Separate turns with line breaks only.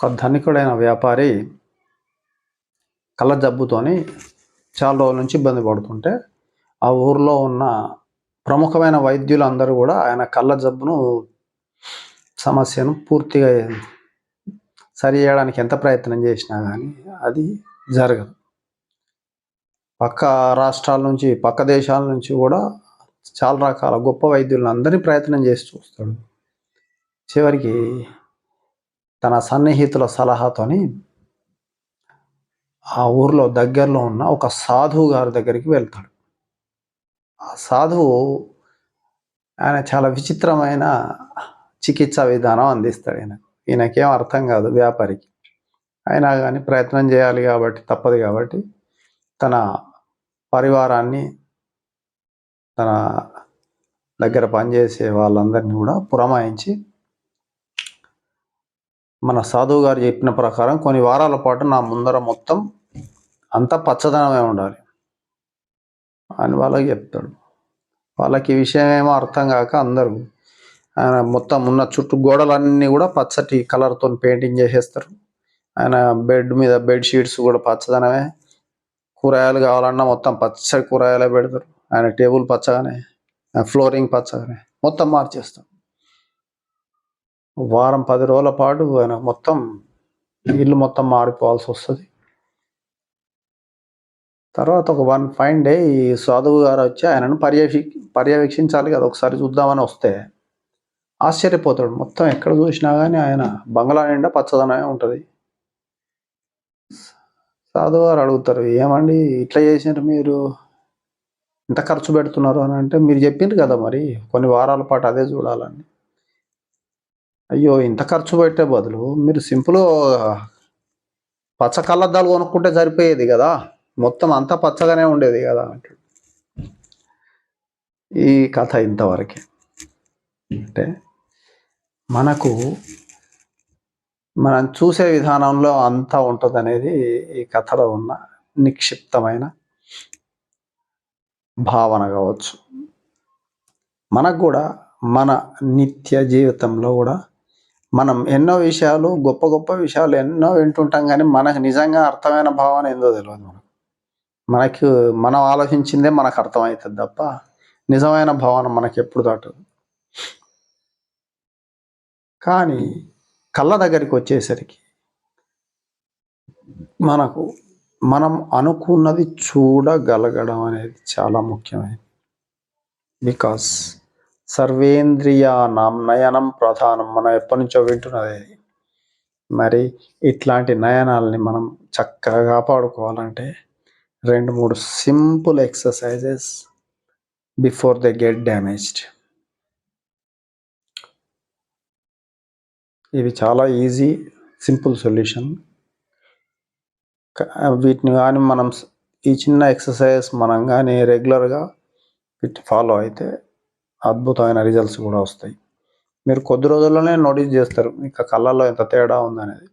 ఒక ధనికుడైన వ్యాపారి కళ్ళ జబ్బుతోని చాలా రోజుల నుంచి ఇబ్బంది పడుతుంటే, ఆ ఊర్లో ఉన్న ప్రముఖమైన వైద్యులందరూ కూడా ఆయన కళ్ళ జబ్బును సమస్యను పూర్తిగా సరి చేయడానికి ఎంత ప్రయత్నం చేసినా కానీ అది జరగదు. పక్క రాష్ట్రాల నుంచి, పక్క దేశాల నుంచి కూడా చాలా రకాల గొప్ప వైద్యులందరినీ ప్రయత్నం చేసి చూస్తాడు. చివరికి తన సన్నిహితుల సలహాతోని ఆ ఊర్లో దగ్గరలో ఉన్న ఒక సాధువు గారి దగ్గరికి వెళ్తాడు. ఆ సాధువు ఆయన చాలా విచిత్రమైన చికిత్సా విధానం అందిస్తాడు ఈయనకు. ఈయనకేం అర్థం కాదు వ్యాపారికి. అయినా కానీ ప్రయత్నం చేయాలి కాబట్టి, తప్పదు కాబట్టి తన పరివారాన్ని, తన దగ్గర పనిచేసే వాళ్ళందరినీ కూడా పురమాయించి, మన సాధువు గారు చెప్పిన ప్రకారం కొన్ని వారాల పాటు నా ముందర మొత్తం అంతా పచ్చదనమే ఉండాలి అని వాళ్ళకి చెప్తాడు. వాళ్ళకి ఈ విషయం ఏమో అర్థం కాక అందరూ ఆయన మొత్తం ఉన్న చుట్టూ గోడలన్నీ కూడా పచ్చటి కలర్తో పెయింటింగ్ చేసేస్తారు. ఆయన బెడ్ మీద బెడ్షీట్స్ కూడా పచ్చదనమే, కూరగాయలు కావాలన్నా మొత్తం పచ్చడి కూరగాయలే పెడతారు. ఆయన టేబుల్ పచ్చగానే, ఫ్లోరింగ్ పచ్చగానే మొత్తం మార్చేస్తాం. వారం 10 రోజుల పాటు ఆయన మొత్తం ఇల్లు మొత్తం మారిపోవాల్సి వస్తుంది. తర్వాత ఒక ఫైన్ డే ఈ సాధువు గారు వచ్చి ఆయనను పర్యవేక్షించాలి కదా, ఒకసారి చూద్దామని వస్తే ఆశ్చర్యపోతాడు. మొత్తం ఎక్కడ చూసినా కానీ ఆయన బంగ్లా నిండా పచ్చదనమే ఉంటుంది. సాధువు గారు అడుగుతారు, ఏమండి ఇట్లా చేసినారు మీరు, ఇంత ఖర్చు పెడుతున్నారు అని అంటే, మీరు చెప్పిండ్రు కదా మరి కొన్ని వారాల పాటు అదే చూడాలని. అయ్యో ఇంత ఖర్చు పెట్టే బదులు మీరు సింపుల్గా పచ్చ కళ్ళద్దాలు కొనుక్కుంటే సరిపోయేది కదా, మొత్తం అంతా పచ్చగానే ఉండేది కదా అంటాడు. ఈ కథ ఇంతవరకే. అంటే మనం చూసే విధానంలో అంతా ఉంటుంది అనేది ఈ కథలో ఉన్న నిక్షిప్తమైన భావన కావచ్చు. మనకు కూడా మన నిత్య జీవితంలో కూడా మనం ఎన్నో విషయాలు, గొప్ప గొప్ప విషయాలు ఎన్నో వింటుంటాం, కానీ మనకు నిజంగా అర్థమైన భావన ఏందో తెలియదు. మనకు మనం ఆలోచించిందే మనకు అర్థమవుతుంది తప్ప నిజమైన భావన మనకి ఎప్పుడు దాటదు. కానీ కళ్ళ దగ్గరికి వచ్చేసరికి మనం అనుకున్నది చూడగలగడం అనేది చాలా ముఖ్యమైనది. బికాస్ సర్వేంద్రియానాం నయనం ప్రధానం, మనం ఎప్పటి నుంచో వింటున్నది. మరి ఇట్లాంటి నయనాల్ని మనం చక్కగా కాపాడుకోవాలంటే 2-3 simple exercises before they get damaged. ఇవి చాలా ఈజీ, సింపుల్ సొల్యూషన్. వీటిని కానీ మనం ఈ చిన్న ఎక్సర్సైజ్ మనం కానీ రెగ్యులర్గా ఫాలో అయితే అద్భుతమైన రిజల్ట్స్ కూడా వస్తాయి. మీరు కొద్ది రోజుల్లోనే నోటీస్ చేస్తారు ఇంకా కళ్ళల్లో ఎంత తేడా ఉందనేది.